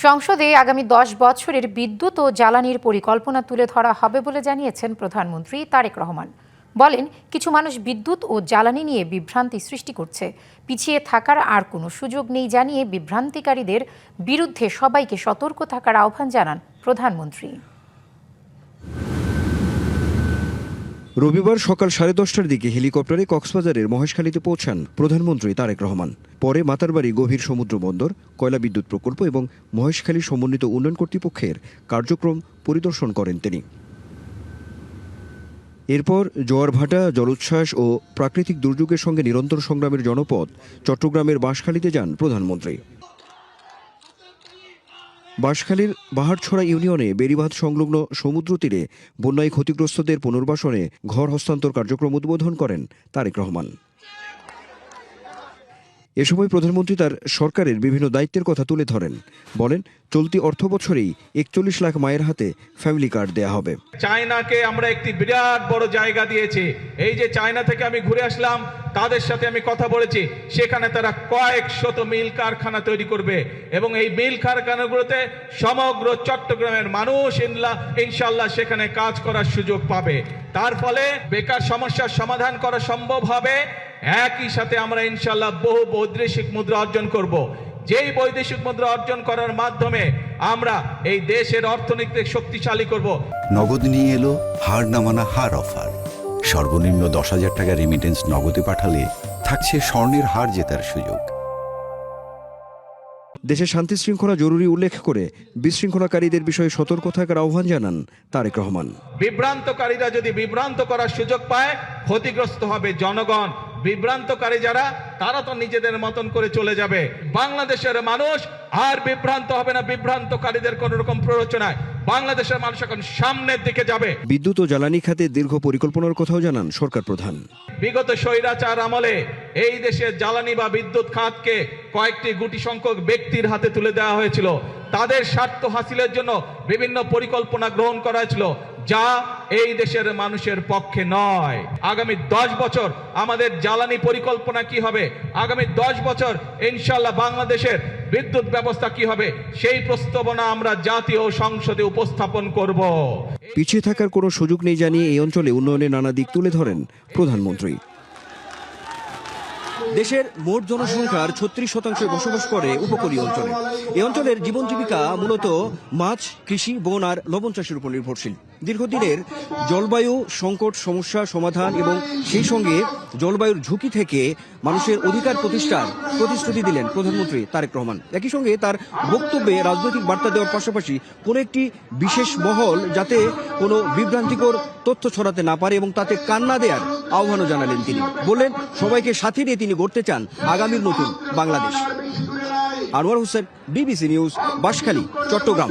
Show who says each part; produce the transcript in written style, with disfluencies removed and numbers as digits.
Speaker 1: সংসদে আগামী 10 বছরের বিদ্যুৎ ও জ্বালানির পরিকল্পনা তুলে ধরা হবে বলে জানিয়েছেন প্রধানমন্ত্রী তারেক রহমান। বলেন, কিছু মানুষ বিদ্যুৎ ও জ্বালানি নিয়ে বিভ্রান্তি সৃষ্টি করছে। পিছিয়ে থাকার আর কোনো সুযোগ নেই জানিয়ে বিভ্রান্তিকারীদের বিরুদ্ধে সবাইকে সতর্ক থাকার আহ্বান জানান প্রধানমন্ত্রী।
Speaker 2: রবিবার সকাল 10:30টার দিকে হেলিকপ্টারে কক্সবাজারের মহেশখালীতে পৌঁছান প্রধানমন্ত্রী তারেক রহমান। পরে মাতারবাড়ি গভীর সমুদ্র বন্দর, কয়লা বিদ্যুৎ প্রকল্প এবং মহেশখালী সমন্বিত উন্নয়ন কর্তৃপক্ষের কার্যক্রম পরিদর্শন করেন তিনি। এরপর জোয়ারভাটা, জলোচ্ছ্বাস ও প্রাকৃতিক দুর্যোগের সঙ্গে নিরন্তর সংগ্রামের জনপদ চট্টগ্রামের বাঁশখালীতে যান প্রধানমন্ত্রী। বাঁশখালীর বাহারছড়া ইউনিয়নে বেড়িবাঁধ সংলগ্ন সমুদ্র তীরে বন্যায় ক্ষতিগ্রস্তদের পুনর্বাসনে ঘর হস্তান্তর কার্যক্রম উদ্বোধন করেন তারেক রহমান। এ সময় প্রধানমন্ত্রী তার সরকারের বিভিন্ন দায়িত্বের কথা তুলে ধরেন। বলেন, চলতি অর্থবছরেই 41 লাখ মায়ের হাতে ফ্যামিলি কার্ড দেয়া হবে।
Speaker 3: চায়নাকে আমরা একটি বিরাট বড় জায়গা দিয়েছি। এই যে চায়না থেকে আমি ঘুরে আসলাম, তাদের সাথে আমি কথা বলেছি। সেখানে তারা কয়েক শত মিল কারখানা তৈরি করবে এবং এই মিল কারখানাগুলোতে সমগ্র চট্টগ্রামের মানুষ ইনশাআল্লাহ সেখানে কাজ করার সুযোগ পাবে। তার ফলে বেকার সমস্যার সমাধান করা সম্ভব হবে। একই সাথে আমরা ইনশাআল্লাহ বহু বৈদেশিক মুদ্রা অর্জন করব। যেই বৈদেশিক মুদ্রা অর্জন করার মাধ্যমে আমরা এই দেশের অর্থনীতি শক্তিশালী করব।
Speaker 4: নগদ নিয়ে এলো হার না মানা হার অফার। সর্বনিম্ন 10,000 টাকা রেমিটেন্স নগদে পাঠালে থাকছে স্বর্ণের হার জেতার সুযোগ।
Speaker 2: দেশে শান্তি শৃঙ্খলা জরুরি উল্লেখ করে বিশৃঙ্খলাকারীদের বিষয়ে সতর্ক থাকার আহ্বান জানান তারেক রহমান।
Speaker 3: বিভ্রান্তকারীরা যদি বিভ্রান্ত করার সুযোগ পায়, ক্ষতিগ্রস্ত হবে জনগণ। বিভ্রান্তকারী যারা, তারা তো নিজেদের মতন করে চলে যাবে। বাংলাদেশের মানুষ আর বিভ্রান্ত হবে না বিভ্রান্তকারীদের কোন রকম প্ররোচনায়। বাংলাদেশের মানুষ এখন সামনের দিকে যাবে।
Speaker 2: বিদ্যুৎ ও জ্বালানি খাতে দীর্ঘ পরিকল্পনার কথাও জানান সরকার প্রধান।
Speaker 3: বিগত স্বৈরাচার আমলে এই দেশের জ্বালানি বা বিদ্যুৎ খাতকে কয়েকটি গুটি সংখ্যক ব্যক্তির হাতে তুলে দেওয়া হয়েছিল। তাদের স্বার্থ হাসিলের জন্য বিভিন্ন পরিকল্পনা গ্রহণ করা হয়েছিল, যা এই দেশের মানুষের পক্ষে নয়। আগামী 10 বছর আমাদের জ্বালানি পরিকল্পনা কি হবে, আগামী 10 বছর ইনশাআল্লাহ বাংলাদেশের বিদ্যুৎ ব্যবস্থা কি হবে, সেই প্রস্তাবনা আমরা জাতীয় সংসদে উপস্থাপন করব।
Speaker 2: পিছিয়ে থাকার কোনো সুযোগ নেই জানিয়ে এই অঞ্চলে উন্নয়নের নানা দিক তুলে ধরেন প্রধানমন্ত্রী। দেশের মোট জনসংখ্যার 36% বসবাস করে উপকূলীয় অঞ্চলে। এই অঞ্চলের জীবন জীবিকা মূলত মাছ, কৃষি, বন আর লবণ চাষের উপর নির্ভরশীল। দীর্ঘদিনের জলবায়ু সংকট সমস্যা সমাধান এবং সেই সঙ্গে জলবায়ুর ঝুঁকি থেকে মানুষের অধিকার প্রতিষ্ঠার প্রতিশ্রুতি দিলেন প্রধানমন্ত্রী তারেক রহমান। একই সঙ্গে তার বক্তব্যে রাজনৈতিক বার্তা দেওয়ার পাশাপাশি কোনো একটি বিশেষ মহল যাতে কোনো বিভ্রান্তিকর তথ্য ছড়াতে না পারে এবং তাতে কান না দেওয়ার আহ্বানও জানালেন তিনি। বললেন, সবাইকে সাথে নিয়ে তিনি গড়তে চান আগামীর নতুন বাংলাদেশ। Anwar Hossain, BBC news, Banshkhali, Chittagong.